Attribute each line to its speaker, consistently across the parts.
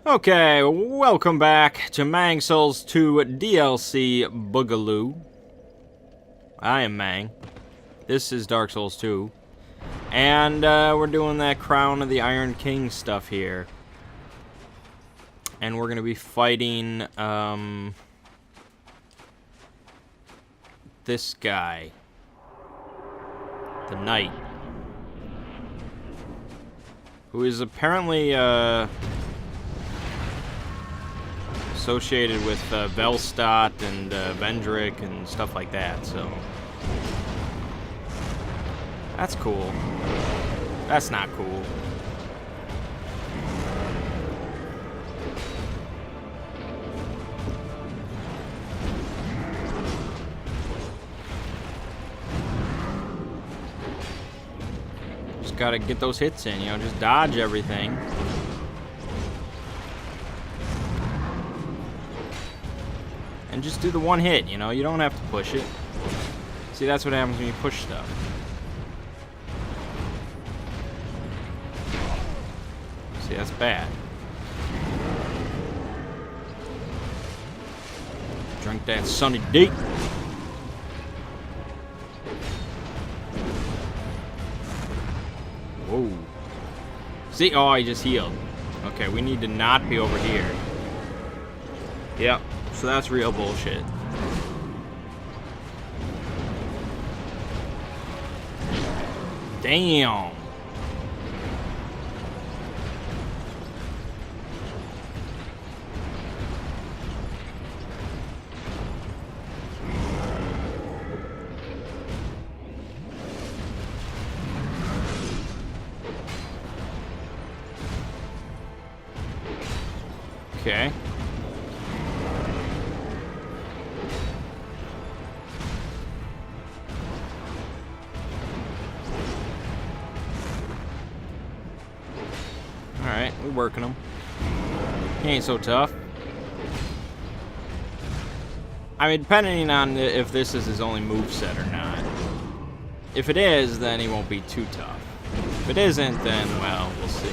Speaker 1: Okay, welcome back to Mangg Souls 2 DLC Boogaloo. I am Mangg. This is Dark Souls 2. And we're doing that Crown of the Iron King stuff here. And we're going to be fighting this guy. The Knight. Who is apparently associated with Velstadt and Vendrick and stuff like that, so that's cool. That's not cool. Just gotta get those hits in, you know, just dodge everything. And just do the one hit, you know, you don't have to push it. See, that's what happens when you push stuff. See, that's bad. Drink that Sunny D. Whoa. See, oh, I just healed. Okay, we need to not be over here. Yep. So that's real bullshit. Damn. Okay. Alright, we're working him. He ain't so tough. I mean, depending on if this is his only moveset or not. If it is, then he won't be too tough. If it isn't, then, well, we'll see.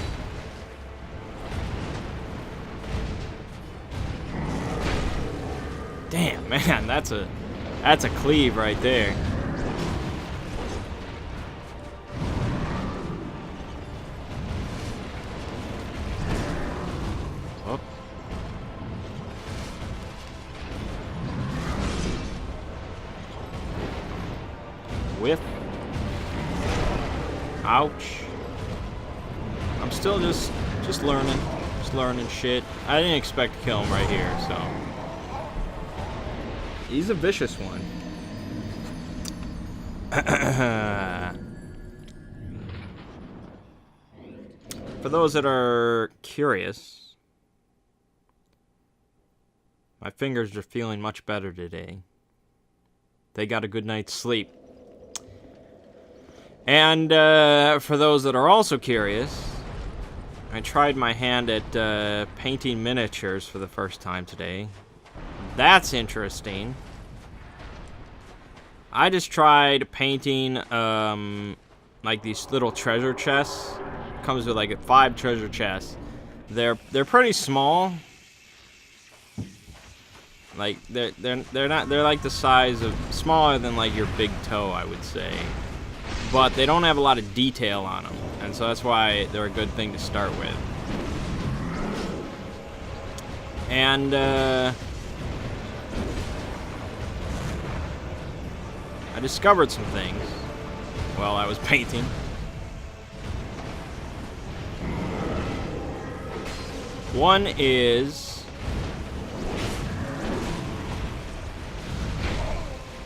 Speaker 1: Damn, man, that's a cleave right there. Oh. Whiff. Ouch. I'm still just learning. Just learning shit. I didn't expect to kill him right here, so. He's a vicious one. For those that are curious, my fingers are feeling much better today. They got a good night's sleep. And for those that are also curious, I tried my hand at painting miniatures for the first time today. That's interesting. I just tried painting like these little treasure chests. Comes with like 5 treasure chests. They're pretty small. Like they're like the size of smaller than like your big toe, I would say. But they don't have a lot of detail on them, and so that's why they're a good thing to start with. And I discovered some things while I was painting. One is,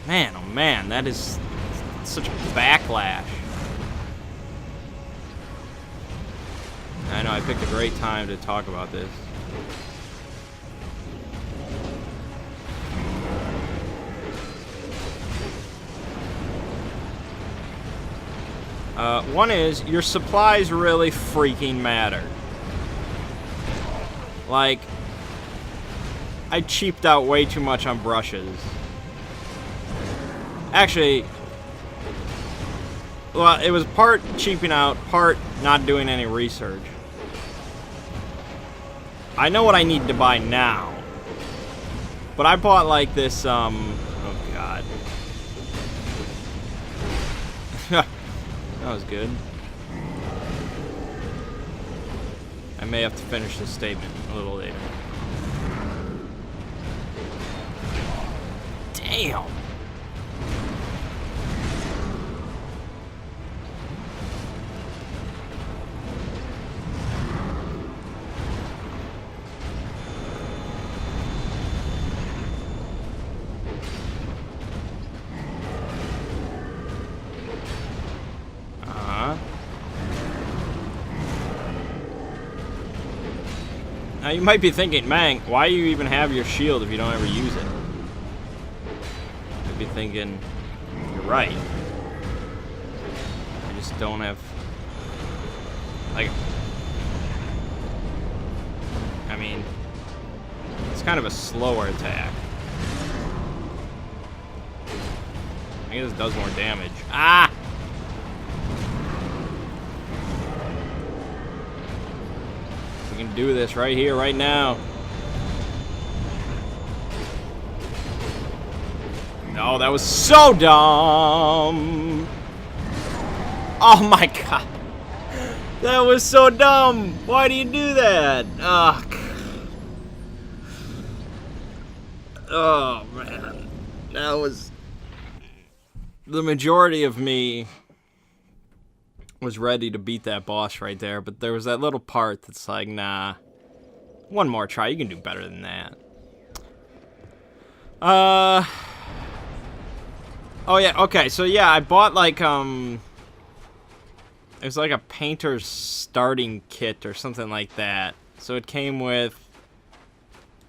Speaker 1: man, oh man, that is such a backlash. I know, I picked a great time to talk about this. One is, your supplies really freaking matter. Like, I cheaped out way too much on brushes. Actually, well, it was part cheaping out, part not doing any research. I know what I need to buy now. But I bought like this, oh god. That was good. I may have to finish this statement a little later. Damn! Now you might be thinking, Mangg, why do you even have your shield if you don't ever use it? You'd be thinking, you're right. I just don't have, like, I mean, it's kind of a slower attack. I guess it does more damage. Ah! We can do this right here, right now. No, that was so dumb. Oh my god. That was so dumb. Why do you do that? Ugh. Oh man. That was... The majority of me was ready to beat that boss right there, but there was that little part that's like, nah, one more try, you can do better than that. Oh yeah, okay, so yeah, I bought like, it was like a painter's starting kit or something like that. So it came with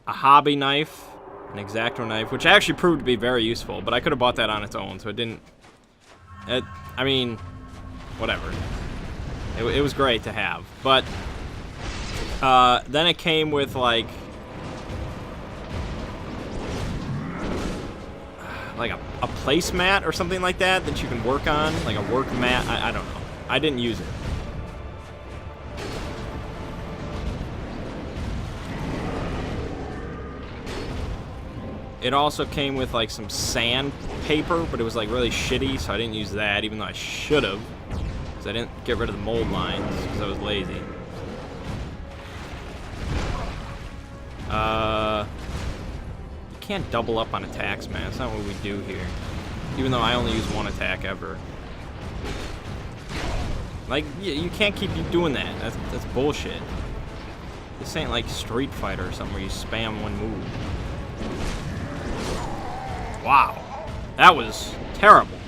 Speaker 1: a hobby knife, an X-Acto knife, which actually proved to be very useful, but I could have bought that on its own, so it didn't, I mean, whatever. It was great to have, but then it came with like a placemat or something like that that you can work on, like a work mat. I don't know. I didn't use it. It also came with like some sandpaper, but it was like really shitty, so I didn't use that, even though I should have. Because I didn't get rid of the mold lines, because I was lazy. You can't double up on attacks, man. That's not what we do here. Even though I only use one attack ever. Like, you can't keep doing that. That's bullshit. This ain't like Street Fighter or something where you spam one move. Wow. That was terrible.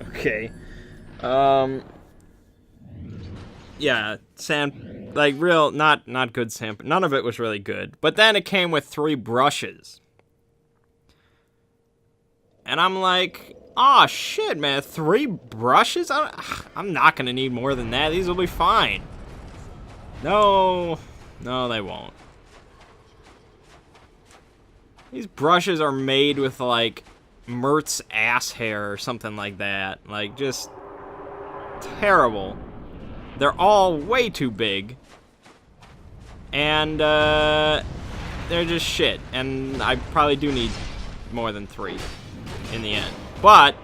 Speaker 1: Okay. Yeah, sand, like real, not good sand. None of it was really good. But then it came with 3 brushes. And I'm like, oh shit, man, 3 brushes? I'm not gonna need more than that. These will be fine. No, they won't. These brushes are made with like Mert's ass hair or something like that. Like, just terrible. They're all way too big. And they're just shit. And I probably do need more than 3 in the end. But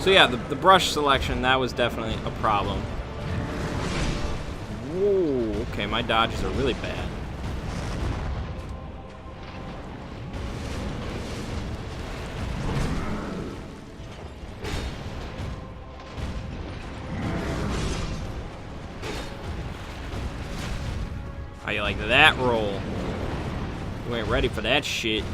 Speaker 1: so yeah, the brush selection, that was definitely a problem. Whoa, okay, my dodges are really bad. How you like that roll? You ain't ready for that shit.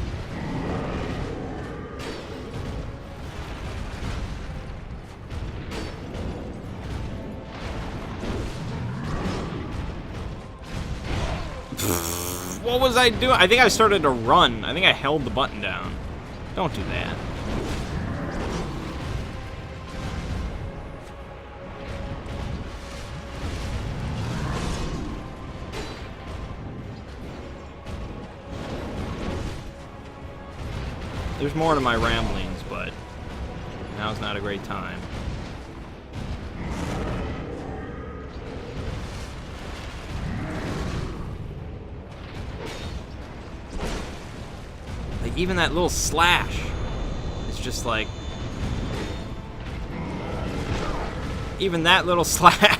Speaker 1: What was I doing? I think I started to run. I think I held the button down. Don't do that. there's more to my ramblings, but now's not a great time. Like, even that little slash is just like... Even that little slash.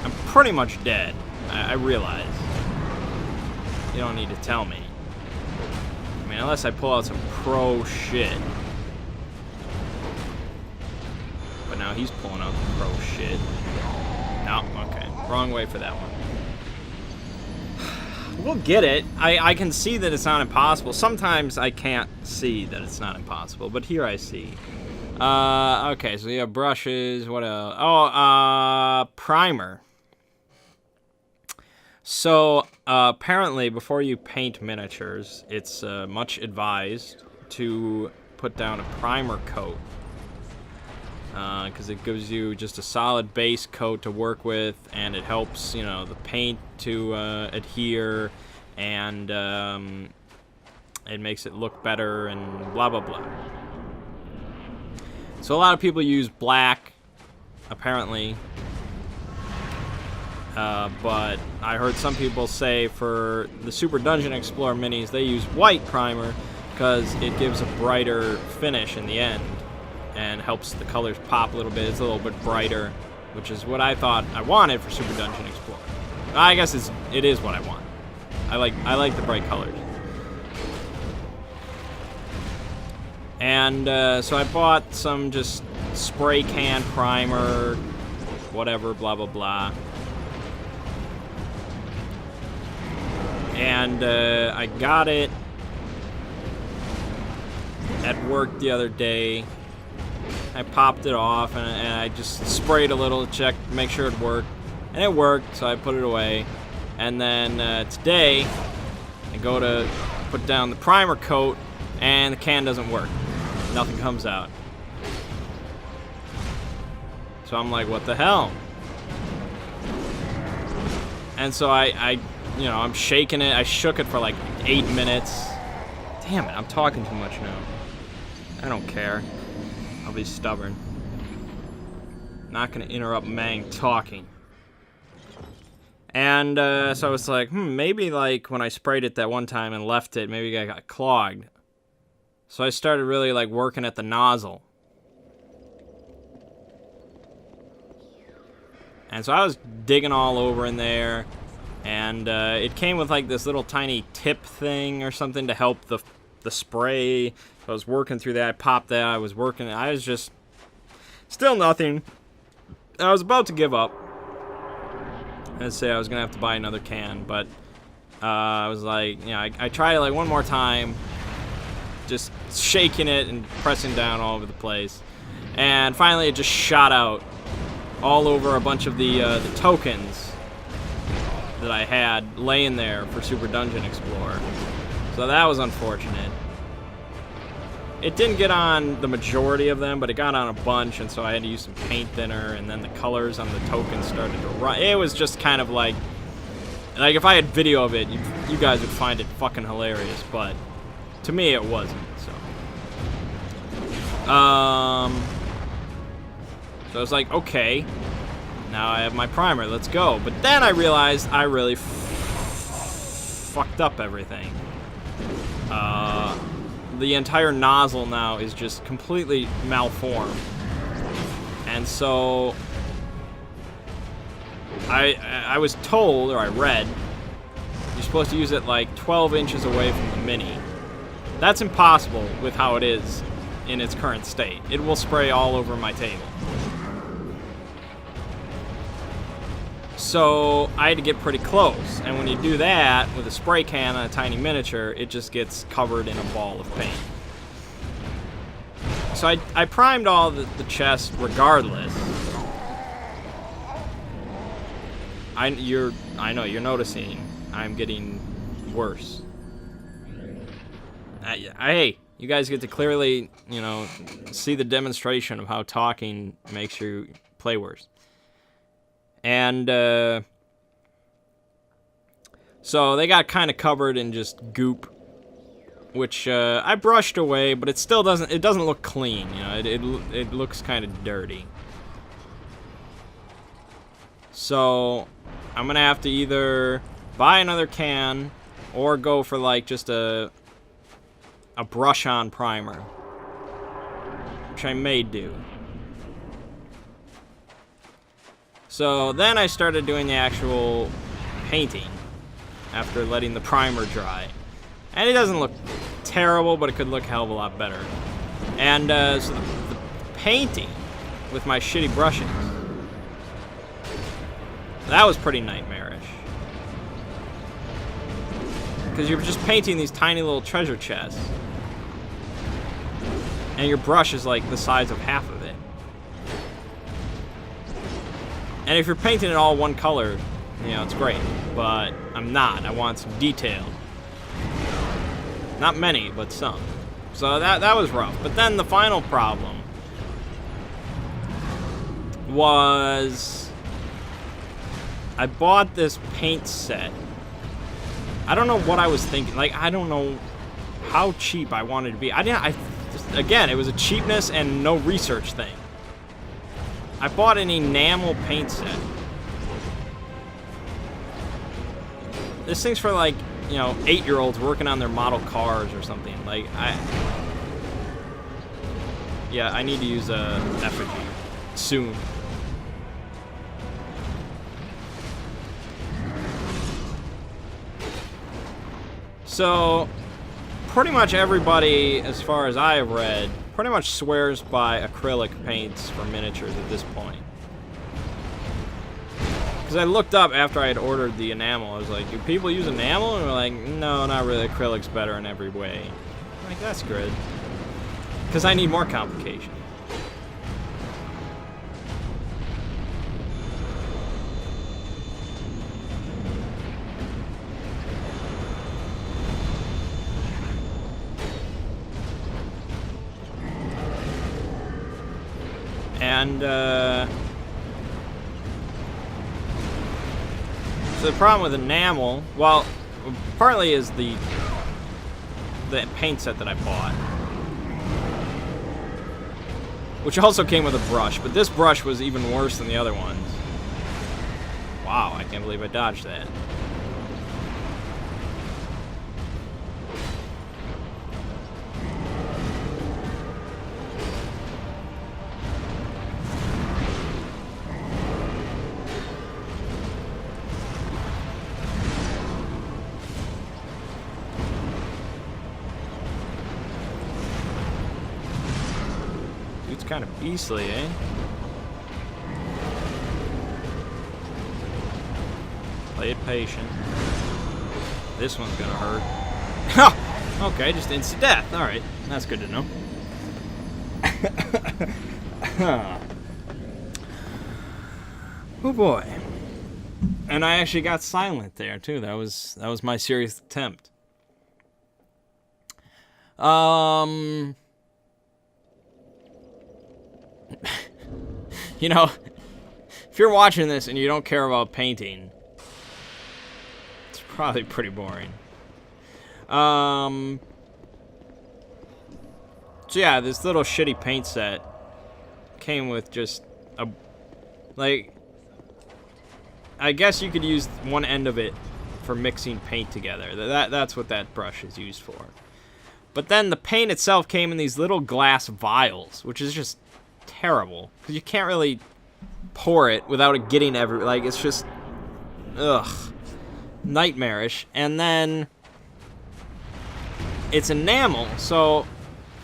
Speaker 1: I'm pretty much dead. I realize. You don't need to tell me. I mean, unless I pull out some pro shit. But now he's pulling out the pro shit. No, okay. Wrong way for that one. We'll get it. I can see that it's not impossible. Sometimes I can't see that it's not impossible, but here I see. Okay, so you have brushes. What else? Oh, primer. So, apparently, before you paint miniatures, it's much advised to put down a primer coat. Because it gives you just a solid base coat to work with, and it helps, you know, the paint to adhere, and it makes it look better, and blah, blah, blah. So a lot of people use black, apparently, but I heard some people say for the Super Dungeon Explorer minis, they use white primer because it gives a brighter finish in the end. And helps the colors pop a little bit. It's a little bit brighter, which is what I thought I wanted for Super Dungeon Explorer. I guess it is what I want. I like the bright colors. And so I bought some just spray can primer, whatever, blah blah blah. And I got it at work the other day. I popped it off, and I just sprayed a little to check, make sure it worked. And it worked, so I put it away. And then today, I go to put down the primer coat, and the can doesn't work. Nothing comes out. So I'm like, what the hell? And so I you know, I'm shaking it. I shook it for like 8 minutes. Damn it, I'm talking too much now. I don't care. I'll be stubborn. Not gonna interrupt Mangg talking. And so I was like, maybe like when I sprayed it that one time and left it, maybe I got clogged. So I started really like working at the nozzle. And so I was digging all over in there, and it came with like this little tiny tip thing or something to help the spray. I was working through that, I popped that, I was working, I was just, still nothing. I was about to give up and say I was going to have to buy another can, but I was like, you know, I tried it like one more time, just shaking it and pressing down all over the place, and finally it just shot out all over a bunch of the tokens that I had laying there for Super Dungeon Explorer. So that was unfortunate. It didn't get on the majority of them, but it got on a bunch, and so I had to use some paint thinner, and then the colors on the tokens started to run. It was just kind of like if I had video of it, you guys would find it fucking hilarious, but to me it wasn't, so. So I was like, okay, now I have my primer, let's go. But then I realized I really fucked up everything. The entire nozzle now is just completely malformed. And so I was told, or I read, you're supposed to use it like 12 inches away from the Mini. That's impossible with how it is in its current state. It will spray all over my table. So I had to get pretty close, and when you do that with a spray can on a tiny miniature, it just gets covered in a ball of paint. So I primed all the chest regardless. I know you're noticing I'm getting worse. Hey, you guys get to clearly, you know, see the demonstration of how talking makes you play worse. And So they got kind of covered in just goop, which I brushed away, but it still doesn't look clean, you know, it looks kind of dirty. So I'm gonna have to either buy another can or go for like just a brush on primer, which I may do. So then I started doing the actual painting after letting the primer dry. And it doesn't look terrible, but it could look a hell of a lot better. And so the painting with my shitty brushes, that was pretty nightmarish. Because you're just painting these tiny little treasure chests. And your brush is like the size of half of it. And if you're painting it all one color, you know, it's great. But I'm not. I want some detail. Not many, but some. So that was rough. But then the final problem was I bought this paint set. I don't know what I was thinking. Like, I don't know how cheap I wanted to be. Again, it was a cheapness and no research thing. I bought an enamel paint set. This thing's for, like, you know, 8-year-olds working on their model cars or something. Like, yeah, I need to use a effigy soon. So, pretty much everybody, as far as I have read, pretty much swears by acrylic paints for miniatures at this point. Because I looked up after I had ordered the enamel. I was like, do people use enamel? And they're like, no, not really. Acrylic's better in every way. I'm like, that's good. Because I need more complication. And, so the problem with enamel, well, partly is the paint set that I bought. Which also came with a brush, but this brush was even worse than the other ones. Wow, I can't believe I dodged that. Dude's kind of beastly, eh? Play it patient. This one's gonna hurt. Okay, just instant death. Alright, that's good to know. Oh boy. And I actually got silent there too. That was my serious attempt. You know, if you're watching this and you don't care about painting, it's probably pretty boring. So yeah, this little shitty paint set came with just a, like, I guess you could use one end of it for mixing paint together. That's what that brush is used for. But then the paint itself came in these little glass vials, which is just terrible, because you can't really pour it without it getting everywhere. Like, it's just, ugh, nightmarish. And then it's enamel, so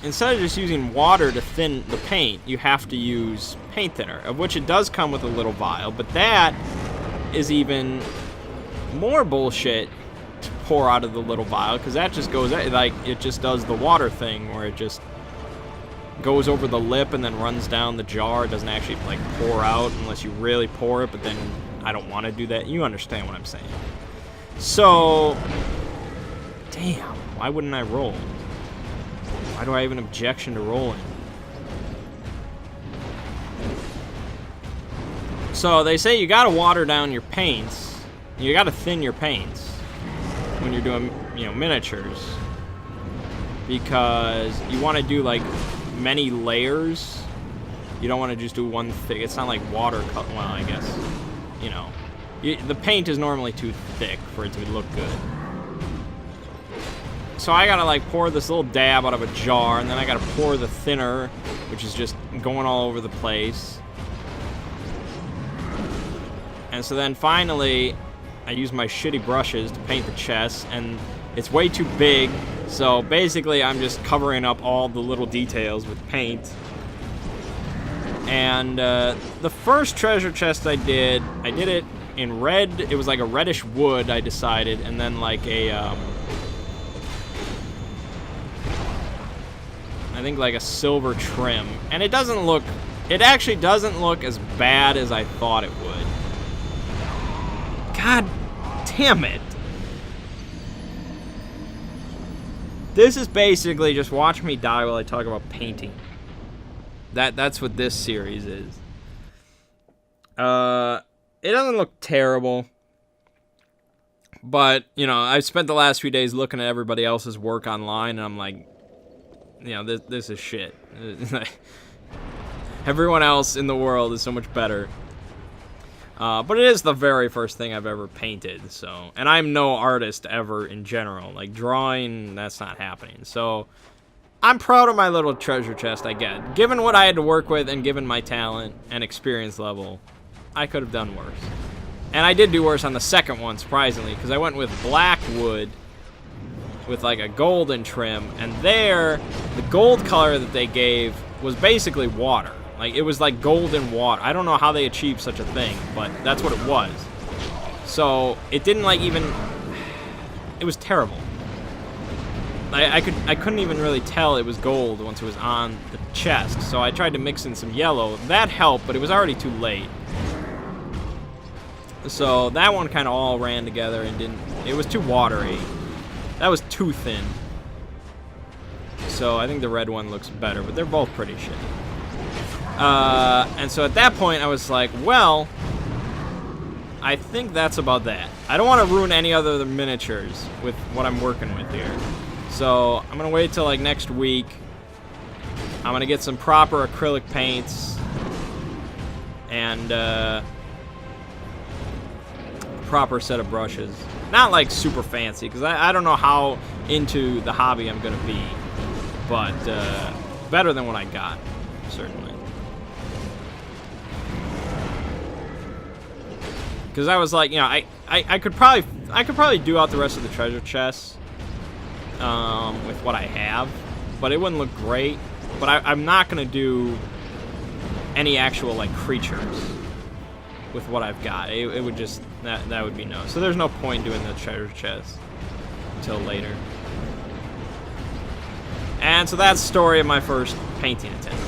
Speaker 1: instead of just using water to thin the paint, you have to use paint thinner, of which it does come with a little vial, but that is even more bullshit to pour out of the little vial, because that just goes, like, it just does the water thing where it just goes over the lip and then runs down the jar. It doesn't actually, like, pour out unless you really pour it, but then I don't want to do that. You understand what I'm saying. So, damn, why wouldn't I roll? Why do I have an objection to rolling? So they say you gotta water down your paints. You gotta thin your paints. when you're doing, you know, miniatures, because you want to do like many layers. You don't want to just do one thing. It's not like watercolor. Well, I guess, you know, the paint is normally too thick for it to look good. So I gotta like pour this little dab out of a jar, and then I gotta pour the thinner, which is just going all over the place. And so then finally, I use my shitty brushes to paint the chest, and it's way too big. So basically, I'm just covering up all the little details with paint. And the first treasure chest I did it in red. It was like a reddish wood, I decided, and then like a I think like a silver trim. And it actually doesn't look as bad as I thought it would. God damn it. This is basically just watch me die while I talk about painting. That's what this series is. It doesn't look terrible. But, you know, I've spent the last few days looking at everybody else's work online, and I'm like, you know, this is shit. Everyone else in the world is so much better. But it is the very first thing I've ever painted, so... And I'm no artist ever in general. Like, drawing, that's not happening. So, I'm proud of my little treasure chest I get. Given what I had to work with, and given my talent and experience level, I could have done worse. And I did do worse on the second one, surprisingly, because I went with black wood with like a golden trim, and there, the gold color that they gave was basically water. Like, it was like golden water. I don't know how they achieved such a thing, but that's what it was. So, it didn't like even... It was terrible. I couldn't even really tell it was gold once it was on the chest, so I tried to mix in some yellow. That helped, but it was already too late. So that one kind of all ran together and didn't... It was too watery. That was too thin. So I think the red one looks better, but they're both pretty shitty. And so at that point I was like, well, I think that's about that. I don't want to ruin any other miniatures with what I'm working with here. So I'm going to wait till like next week. I'm going to get some proper acrylic paints. And proper set of brushes. Not like super fancy, because I don't know how into the hobby I'm going to be. But better than what I got, certainly. Because I was like, you know, I could probably do out the rest of the treasure chests with what I have, but it wouldn't look great. But I'm not gonna do any actual like creatures with what I've got. It would just that would be no. So there's no point doing the treasure chest until later. And so that's the story of my first painting attempt.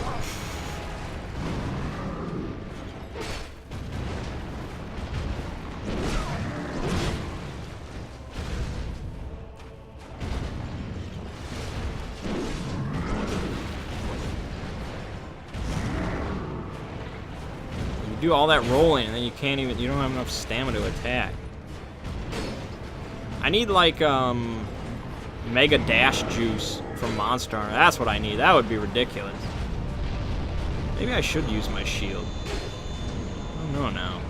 Speaker 1: Do all that rolling, and then you don't have enough stamina to attack. I need like Mega Dash juice from Monster Hunter. That's what I need. That would be ridiculous. Maybe I should use my shield. I don't know now.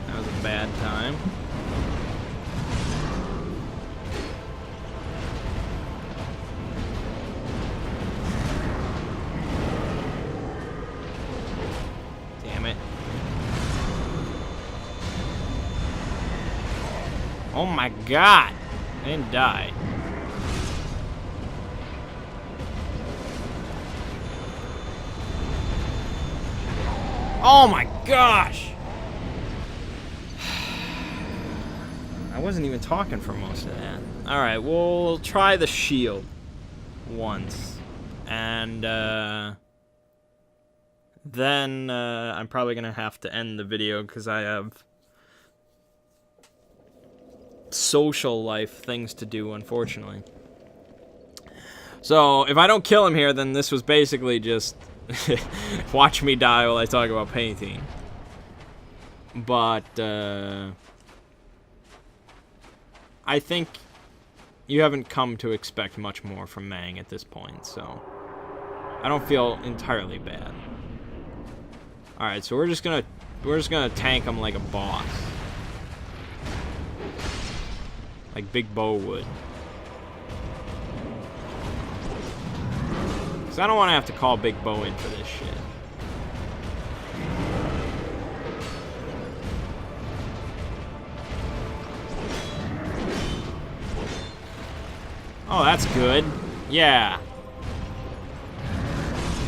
Speaker 1: That was a bad time. Oh my god! I didn't die. Oh my gosh! I wasn't even talking for most of that. Alright, we'll try the shield once. And then I'm probably gonna have to end the video because I have social life things to do, unfortunately. So, if I don't kill him here, then this was basically just watch me die while I talk about painting. But, I think you haven't come to expect much more from Mangg at this point, so I don't feel entirely bad. Alright, so we're just gonna tank him like a boss. Like Big Bo would. Cause I don't want to have to call Big Bo in for this shit. Oh, that's good. Yeah.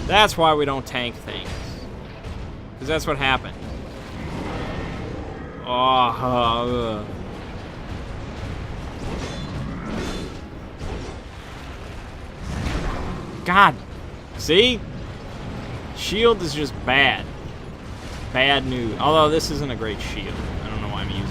Speaker 1: That's why we don't tank things. Because that's what happened. Oh, God. See? Shield is just bad. Bad news. Although this isn't a great shield. I don't know why I'm using it.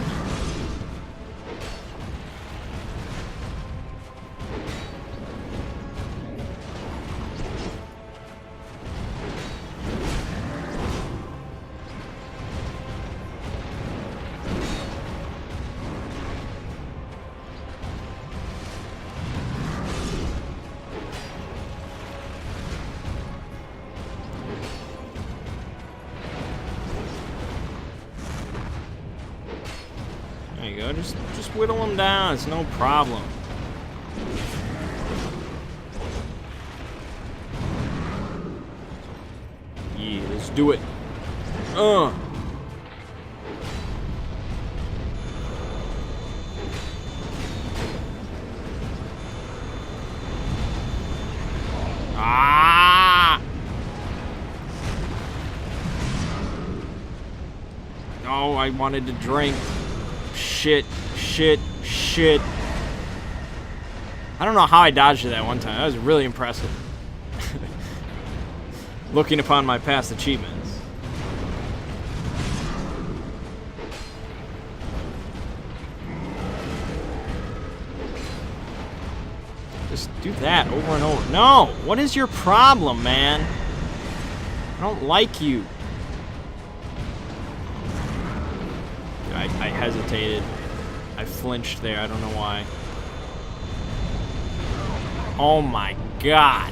Speaker 1: There you go, just whittle them down, it's no problem. Yeah, let's do it. Ah! Oh, I wanted to drink. Shit. I don't know how I dodged it that one time. That was really impressive. Looking upon my past achievements. Just do that over and over. No! What is your problem, man? I don't like you. I hesitated. I flinched there. I don't know why. Oh my God.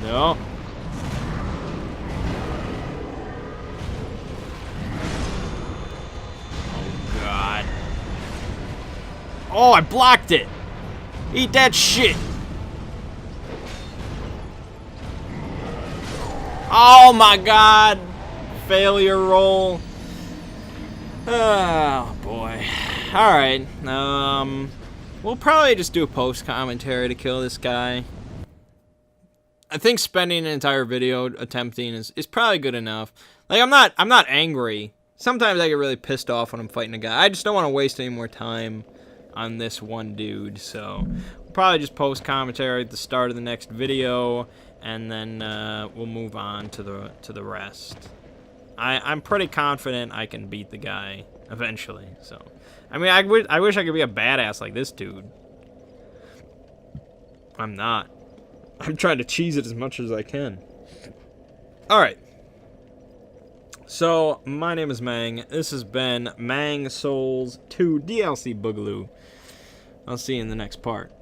Speaker 1: No. Oh, I blocked it! Eat that shit! Oh my God! Failure roll. Oh boy. Alright. We'll probably just do a post-commentary to kill this guy. I think spending an entire video attempting is probably good enough. Like, I'm not angry. Sometimes I get really pissed off when I'm fighting a guy. I just don't want to waste any more time on this one dude, so we'll probably just post commentary at the start of the next video, and then we'll move on to the rest. I'm pretty confident I can beat the guy eventually. So, I mean, I wish I could be a badass like this dude. I'm not. I'm trying to cheese it as much as I can. All right. So, my name is Mangg. This has been Mangg Souls 2 DLC Boogaloo. I'll see you in the next part.